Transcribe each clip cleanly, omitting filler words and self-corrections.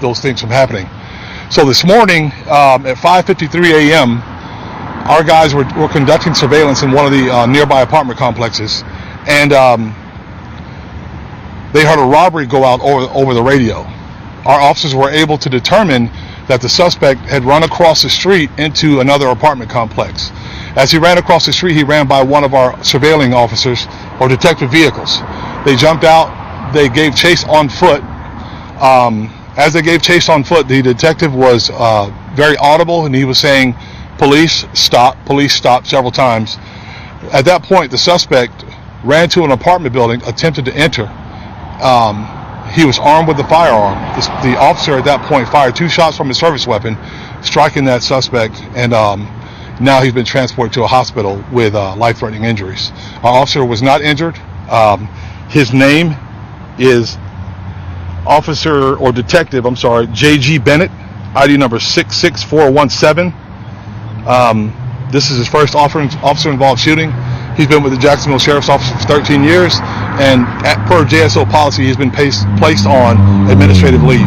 those things from happening. So this morning at 5:53 a.m., our guys were conducting surveillance in one of the nearby apartment complexes, and they heard a robbery go out over the radio. Our officers were able to determine that the suspect had run across the street into another apartment complex. As he ran across the street, he ran by one of our surveilling officers or detective vehicles. They jumped out. They gave chase on foot. As they gave chase on foot, the detective was very audible, and he was saying, police, stop," several times. At that point, the suspect ran to an apartment building, attempted to enter. He was armed with a firearm. The officer at that point fired 2 shots from his service weapon, striking that suspect, and now he's been transported to a hospital with life-threatening injuries. Our officer was not injured. His name is Detective J.G. Bennett, ID number 66417. This is his first officer-involved shooting. He's been with the Jacksonville Sheriff's Office for 13 years, and per JSO policy, he's been placed on administrative leave.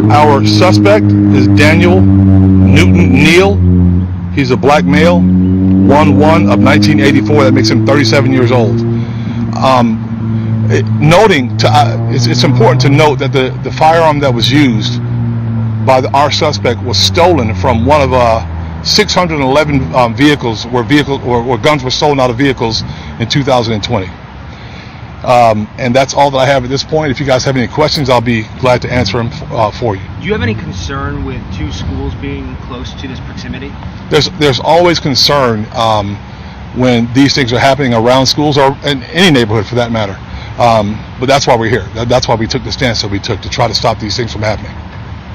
Our suspect is Daniel Newton Neal. He's a black male, 1/1 of 1984. That makes him 37 years old. It's important to note that the firearm that was used by our suspect was stolen from one of 611 vehicles where guns were stolen out of vehicles in 2020. And that's all that I have at this point. If you guys have any questions, I'll be glad to answer them for you. Do you have any concern with 2 schools being close to this proximity? There's always concern when these things are happening around schools or in any neighborhood for that matter. But that's why we're here. That's why we took the stance that we took to try to stop these things from happening.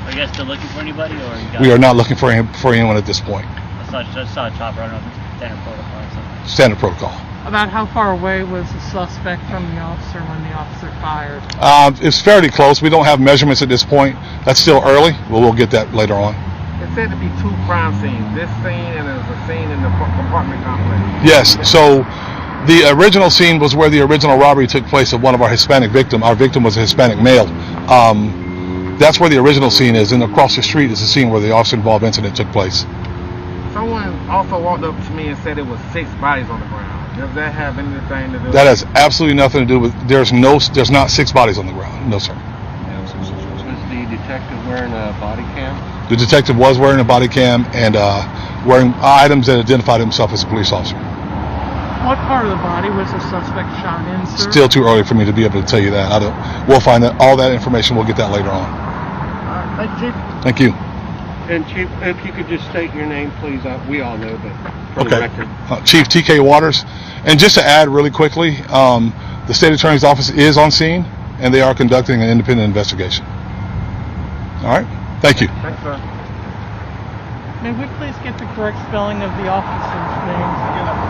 Are you guys still looking for anybody, or you guys... We are not looking for anyone at this point. I saw a chopper. I don't know if it's standard protocol or something. Standard protocol. About how far away was the suspect from the officer when the officer fired? It's fairly close. We don't have measurements at this point. That's still early, but we'll get that later on. It said to be 2 crime scenes. This scene and there's a scene in the apartment complex. Yes. So the original scene was where the original robbery took place of one of our Hispanic victims. Our victim was a Hispanic male. That's where the original scene is, and across the street is the scene where the officer-involved incident took place. Someone also walked up to me and said it was 6 bodies on the ground. Does that have anything to do with... That has absolutely nothing to do with... There's not 6 bodies on the ground. No, sir. Was the detective wearing a body cam? The detective was wearing a body cam and wearing items that identified himself as a police officer. What part of the body was the suspect shot in, sir? Still too early for me to be able to tell you that. We'll find all that information. We'll get that later on. Thank you. And Chief, if you could just state your name, please. We all know, but for the record. Chief T.K. Waters. And just to add really quickly, the State Attorney's Office is on scene, and they are conducting an independent investigation. All right? Thank you. Thanks, sir. May we please get the correct spelling of the officer's name?